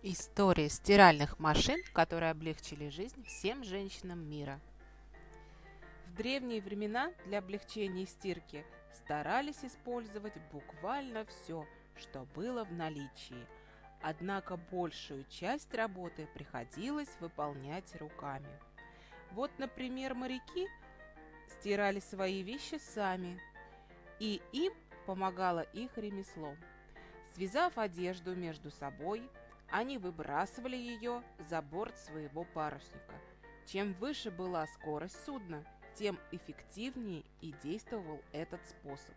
История стиральных машин, которые облегчили жизнь всем женщинам мира. В древние времена для облегчения стирки старались использовать буквально все, что было в наличии. Однако большую часть работы приходилось выполнять руками. Вот, например, моряки стирали свои вещи сами, и им помогало их ремесло. Связав одежду между собой, они выбрасывали ее за борт своего парусника. Чем выше была скорость судна, тем эффективнее и действовал этот способ.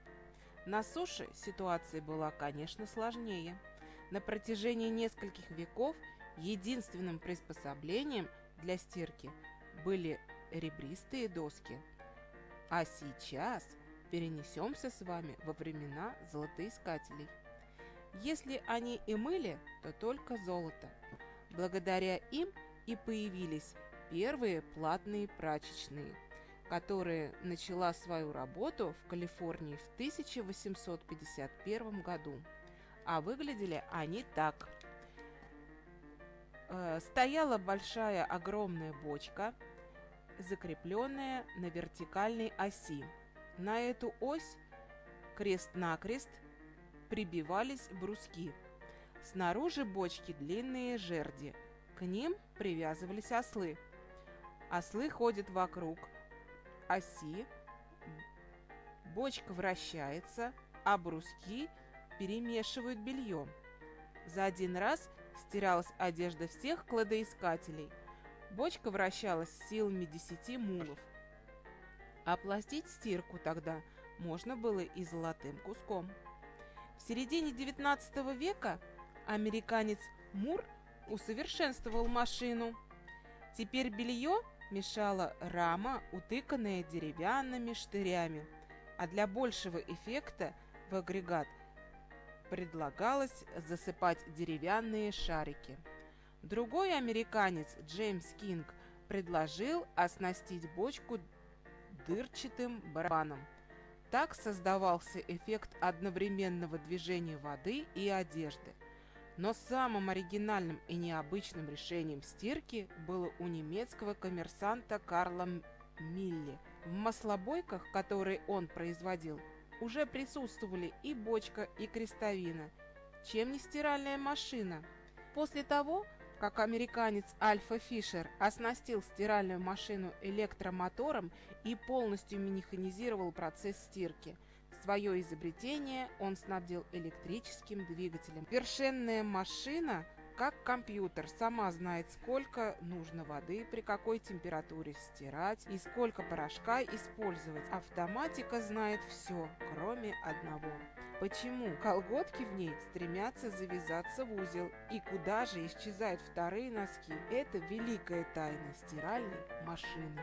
На суше ситуация была, конечно, сложнее. На протяжении нескольких веков единственным приспособлением для стирки были ребристые доски. А сейчас перенесемся с вами во времена золотоискателей. Если они и мыли, то только золото. Благодаря им и появились первые платные прачечные, которые начала свою работу в Калифорнии в 1851 году. А выглядели они так. Стояла большая огромная бочка, закрепленная на вертикальной оси. На эту ось крест-накрест прибивались бруски. Снаружи бочки длинные жерди. К ним привязывались ослы. Ослы ходят вокруг оси, бочка вращается, а бруски перемешивают белье. За один раз стиралась одежда всех кладоискателей. Бочка вращалась силами 10 мулов. Оплатить стирку тогда можно было и золотым куском. В середине XIX века американец Мур усовершенствовал машину. Теперь белье мешала рама, утыканная деревянными штырями, а для большего эффекта в агрегат предлагалось засыпать деревянные шарики. Другой американец Джеймс Кинг предложил оснастить бочку дырчатым барабаном. Так создавался эффект одновременного движения воды и одежды. Но самым оригинальным и необычным решением стирки было у немецкого коммерсанта Карла Милли. В маслобойках, которые он производил, уже присутствовали и бочка, и крестовина. Чем не стиральная машина? После того, как американец Альфа Фишер оснастил стиральную машину электромотором и полностью механизировал процесс стирки, свое изобретение он снабдил электрическим двигателем. Совершенная машина, как компьютер, сама знает, сколько нужно воды, при какой температуре стирать и сколько порошка использовать. Автоматика знает все, кроме одного. Почему колготки в ней стремятся завязаться в узел и куда же исчезают вторые носки? Это великая тайна стиральной машины.